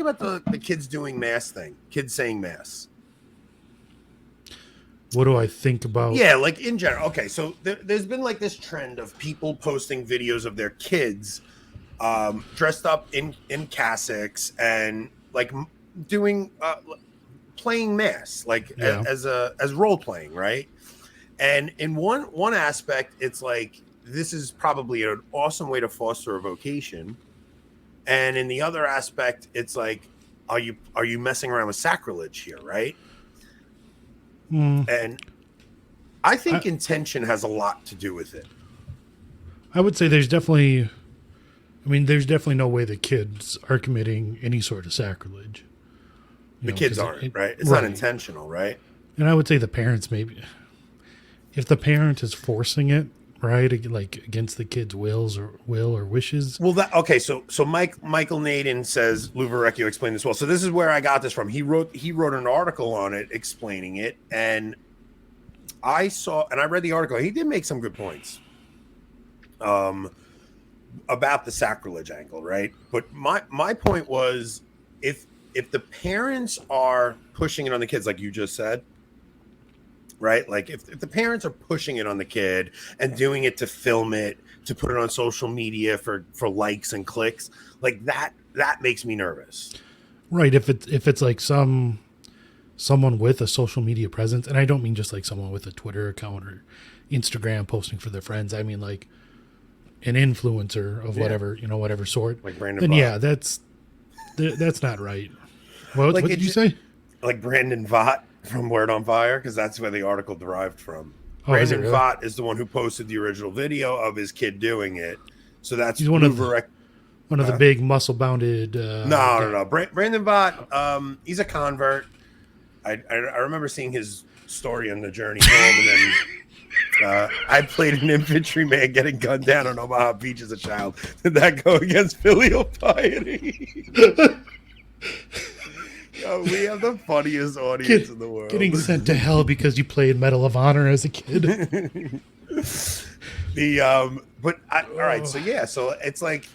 about the kids doing mass thing, kids saying mass. What do I think about? Yeah, like in general. Okay, so there's been like this trend of people posting videos of their kids dressed up in cassocks and like doing playing mass, like Yeah. as role playing, right? And in one aspect, it's like this is probably an awesome way to foster a vocation, and in the other aspect, it's like, are you messing around with sacrilege here, right? Mm, And I think I intention has a lot to do with it. I would say there's definitely. I mean, there's definitely no way the kids are committing any sort of sacrilege. The kids aren't, right? It's right. not intentional, right? And I would say the parents maybe, if the parent is forcing it, right, like against the kid's will or wishes. Well, so Michael Naden says Lou Verrecchio explained this well. So this is where I got this from. He wrote an article on it explaining it, and I read the article. He did make some good points about the sacrilege angle, right? But my point was, if the parents are pushing it on the kids, like you just said, right? Like if the parents are pushing it on the kid and doing it to film it, to put it on social media for likes and clicks, like that makes me nervous. Right. If it's like someone with a social media presence, and I don't mean just like someone with a Twitter account or Instagram posting for their friends. I mean like an influencer of whatever sort. Like Brandon. Then Vaught. yeah, that's not right. What did you say? Like Brandon Vaught from Word on Fire, because that's where the article derived from. Oh, Brandon really? Vaught is the one who posted the original video of his kid doing it. So that's He's one of the big muscle bounded. No. Brandon Vaught, he's a convert. I remember seeing his story on the journey home, and then I played an infantryman getting gunned down on Omaha Beach as a child. Did that go against filial piety? Yo, we have the funniest audience in the world. Getting sent to hell because you played Medal of Honor as a kid. All right, so it's like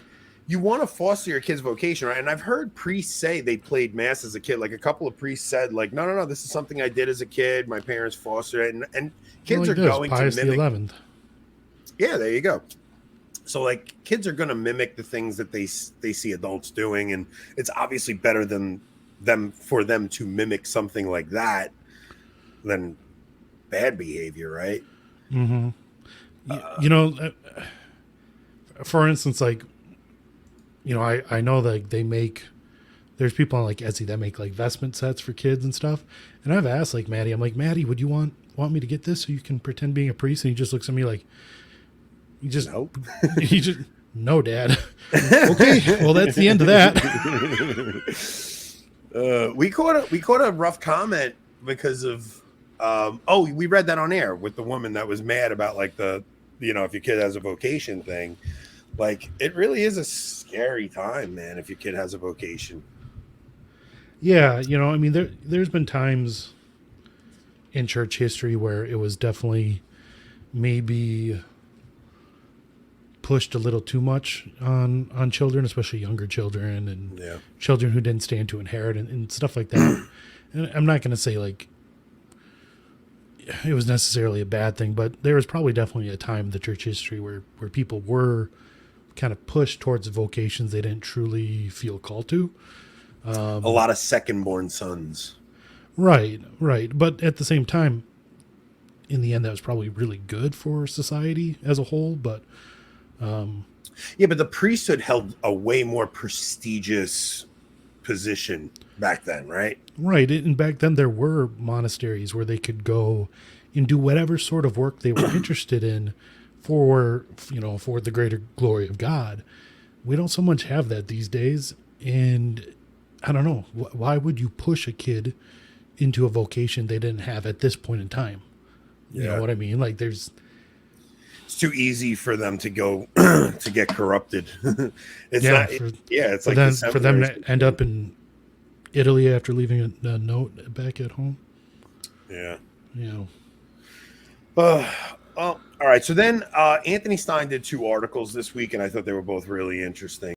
you want to foster your kid's vocation, right? And I've heard priests say they played mass as a kid. Like a couple of priests said, like, no, this is something I did as a kid. My parents fostered it, and kids are going Pius to mimic. XI. Yeah, there you go. So like kids are going to mimic the things that they see adults doing, and it's obviously better than for them to mimic something like that than bad behavior, right? Mm-hmm. For instance, like, I know that there's people on like Etsy that make like vestment sets for kids and stuff. And I've asked like Maddie, I'm like, Maddie, would you want me to get this so you can pretend being a priest? And he just looks at me like, Nope. he just, no, Dad. Okay, well, that's the end of that. We caught a rough comment because of we read that on air with the woman that was mad about like the if your kid has a vocation thing. Like it really is a scary time, man, if your kid has a vocation. Yeah, I mean there's been times in church history where it was definitely maybe pushed a little too much on children, especially younger children and children who didn't stand to inherit and stuff like that. And I'm not going to say like it was necessarily a bad thing, but there was probably definitely a time in the church history where people were kind of pushed towards vocations they didn't truly feel called to. A lot of second-born sons. Right. But at the same time, in the end, that was probably really good for society as a whole. But but the priesthood held a way more prestigious position back then, right? Right. And back then there were monasteries where they could go and do whatever sort of work they were interested in for the greater glory of God. We don't so much have that these days. And I don't know, why would you push a kid into a vocation they didn't have at this point in time? You know what I mean? Like it's too easy for them to go to get corrupted. It's like for them to end up in Italy after leaving a note back at home. Yeah. Well, all right. So then Anthony Stein did 2 articles this week, and I thought they were both really interesting.